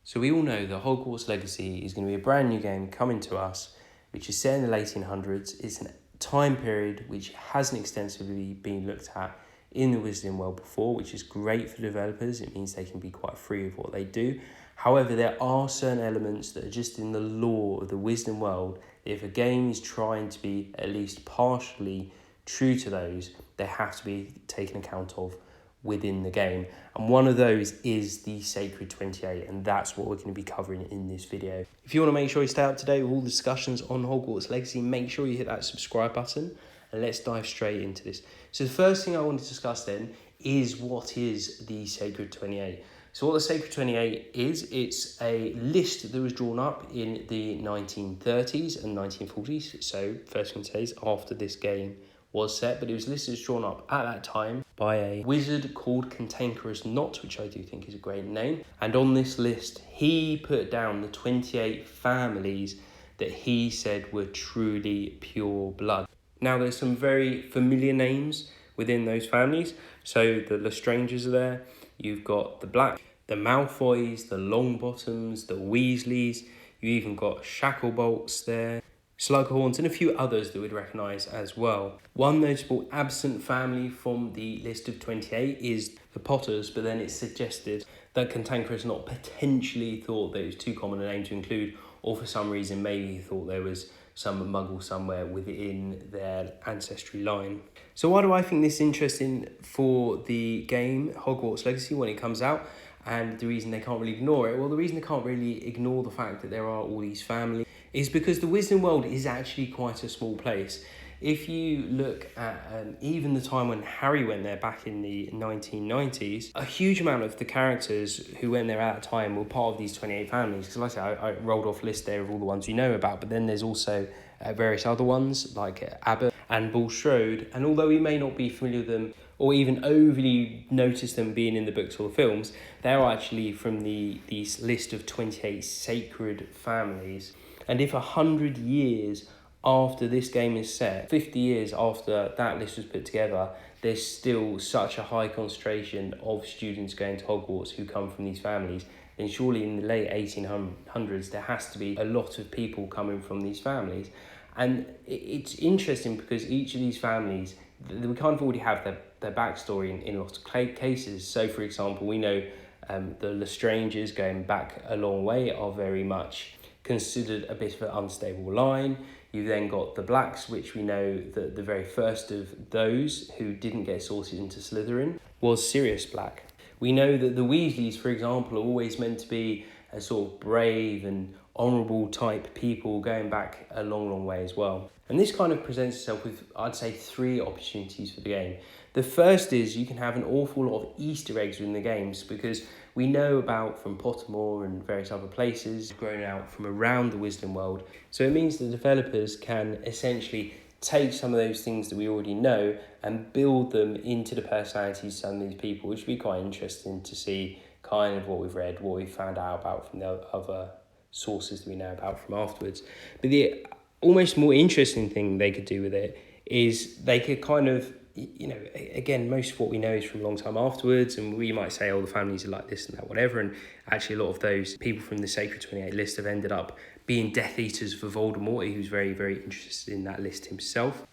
So we all know that Hogwarts Legacy is going to be a brand new game coming to us, which is set in the late 1800s. It's a time period which hasn't extensively been looked at in the Wizarding world before, which is great for developers. It means they can be quite free of what they do. However, there are certain elements that are just in the law of the Wizarding world. If a game is trying to be at least partially true to those, they have to be taken account of within the game, and one of those is the Sacred 28, and that's what we're going to be covering in this video. If you want to make sure you stay up to date with all the discussions on Hogwarts Legacy, make sure you hit that subscribe button, and let's dive straight into this. So the first thing I want to discuss then is what is the Sacred 28. So what the Sacred 28 is, it's a list that was drawn up in the 1930s and 1940s, so first thing to say is after this game was set, but it was listed as drawn up at that time by a wizard called Cantankerous Knot, which I do think is a great name. And on this list, he put down the 28 families that he said were truly pure blood. Now, there's some very familiar names within those families. So the Lestrangers are there. You've got the Black, the Malfoys, the Longbottoms, the Weasleys. You even got Shacklebolts there, Slughorns, and a few others that we'd recognise as well. One notable absent family from the list of 28 is the Potters, but then it's suggested that Cantankerous Knot potentially thought that it was too common a name to include, or for some reason maybe he thought there was some muggle somewhere within their ancestry line. So why do I think this is interesting for the game Hogwarts Legacy when it comes out? And the reason they can't really ignore it, well, the reason they can't really ignore the fact that there are all these families is because the Wizarding world is actually quite a small place. If you look at even the time when Harry went there back in the 1990s, a huge amount of the characters who went there at that time were part of these 28 families. Because like I said, I rolled off a list there of all the ones you know about, but then there's also various other ones like Abbott and Bulstrode. And although we may not be familiar with them or even overly notice them being in the books or the films, they're actually from these list of 28 sacred families. And if 100 years after this game is set, 50 years after that list was put together, there's still such a high concentration of students going to Hogwarts who come from these families, then surely in the late 1800s there has to be a lot of people coming from these families. And it's interesting because each of these families, we kind of already have their backstory in lots of cases. So for example, we know the Lestrangers going back a long way are very much considered a bit of an unstable line. You then got the Blacks, which we know that the very first of those who didn't get sorted into Slytherin was Sirius Black. We know that the Weasleys, for example, are always meant to be a sort of brave and honourable type people going back a long, long way as well. And this kind of presents itself with, I'd say, 3 opportunities for the game. The first is you can have an awful lot of Easter eggs within the games, because we know about from Pottermore and various other places grown out from around the Wizarding world. So it means the developers can essentially take some of those things that we already know and build them into the personalities of some of these people, which would be quite interesting to see kind of what we've read, what we've found out about from the other sources that we know about from afterwards. But the almost more interesting thing they could do with it is they could kind of, you know, again, most of what we know is from a long time afterwards, and we might say, oh, the families are like this and that, whatever, and actually a lot of those people from the Sacred 28 list have ended up being Death Eaters for Voldemort. He was very, very interested in that list himself.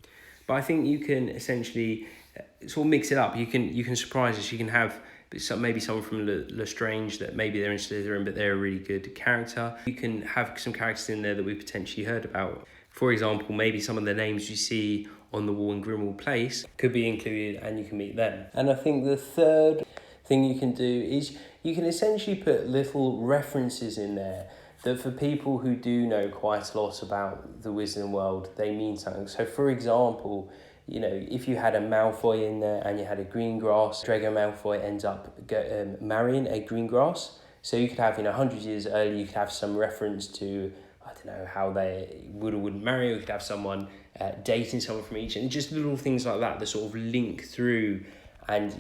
But I think you can essentially sort of mix it up. You can surprise us. You can have maybe someone from Lestrange that maybe they're in Slytherin, but they're a really good character. You can have some characters in there that we potentially heard about. For example, maybe some of the names you see on the wall in Grimmauld Place could be included and you can meet them. And I think the third thing you can do is you can essentially put little references in there that for people who do know quite a lot about the Wizarding world, they mean something. So for example, you know, if you had a Malfoy in there and you had a Greengrass, Draco Malfoy ends up marrying a Greengrass. So you could have, 100 years earlier, you could have some reference to, I don't know, how they would or wouldn't marry. We could have someone dating someone from each, and just little things like that sort of link through. And,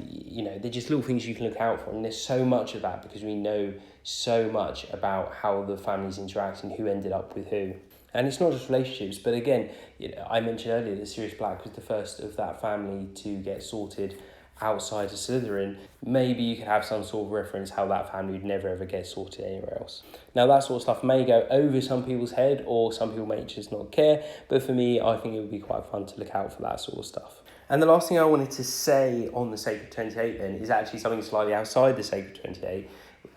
they're just little things you can look out for. And there's so much of that because we know so much about how the families interact and who ended up with who. And it's not just relationships, but again, I mentioned earlier that Sirius Black was the first of that family to get sorted outside of Slytherin, maybe you could have some sort of reference how that family would never ever get sorted anywhere else. Now that sort of stuff may go over some people's head, or some people may just not care, but for me, I think it would be quite fun to look out for that sort of stuff. And the last thing I wanted to say on the Sacred 28 then is actually something slightly outside the Sacred 28,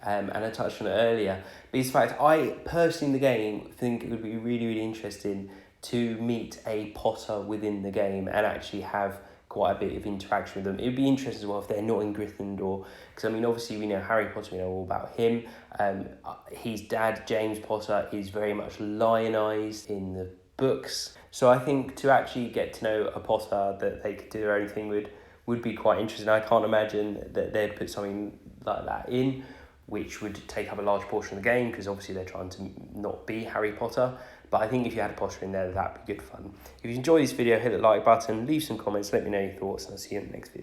and I touched on it earlier, but it's the fact I personally in the game think it would be really, really interesting to meet a Potter within the game and actually have quite a bit of interaction with them. It would be interesting as well if they're not in Gryffindor, because I mean obviously we know Harry Potter, we know all about him. His dad James Potter is very much lionised in the books, so I think to actually get to know a Potter that they could do their own thing with would be quite interesting. I can't imagine that they'd put something like that in, which would take up a large portion of the game, because obviously they're trying to not be Harry Potter. But I think if you had a Potter in there, that'd be good fun. If you enjoyed this video, hit the like button, leave some comments, let me know your thoughts, and I'll see you in the next video.